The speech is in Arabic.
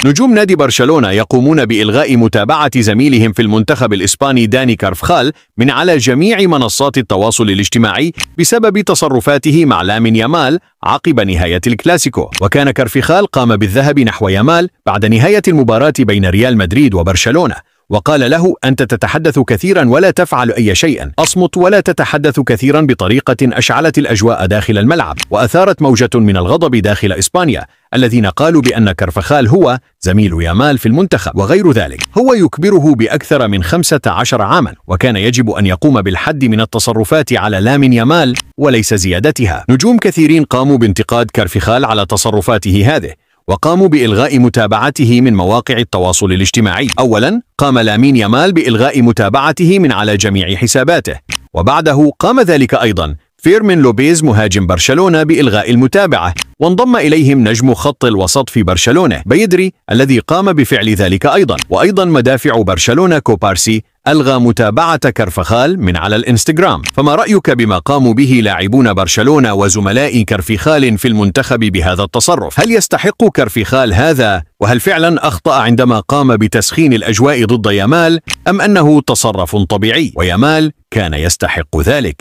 نجوم نادي برشلونة يقومون بإلغاء متابعة زميلهم في المنتخب الإسباني داني كارفخال من على جميع منصات التواصل الاجتماعي بسبب تصرفاته مع لامين يامال عقب نهاية الكلاسيكو. وكان كارفخال قام بالذهاب نحو يامال بعد نهاية المباراة بين ريال مدريد وبرشلونة، وقال له: أنت تتحدث كثيرا ولا تفعل أي شيء، أصمت ولا تتحدث كثيرا، بطريقة أشعلت الأجواء داخل الملعب وأثارت موجة من الغضب داخل إسبانيا، الذين قالوا بأن كارفخال هو زميل يامال في المنتخب وغير ذلك. هو يكبره بأكثر من 15 عاما، وكان يجب أن يقوم بالحد من التصرفات على لامين يامال وليس زيادتها. نجوم كثيرين قاموا بانتقاد كارفخال على تصرفاته هذه، وقاموا بإلغاء متابعته من مواقع التواصل الاجتماعي. أولا، قام لامين يامال بإلغاء متابعته من على جميع حساباته، وبعده قام ذلك أيضا فيرمين لوبيز مهاجم برشلونة بإلغاء المتابعة، وانضم إليهم نجم خط الوسط في برشلونة بيدري الذي قام بفعل ذلك أيضا. وأيضا مدافع برشلونة كوبارسي ألغى متابعة كارفخال من على الإنستغرام. فما رأيك بما قاموا به لاعبون برشلونة وزملاء كارفخال في المنتخب بهذا التصرف؟ هل يستحق كارفخال هذا؟ وهل فعلا أخطأ عندما قام بتسخين الأجواء ضد يامال، أم أنه تصرف طبيعي ويامال كان يستحق ذلك؟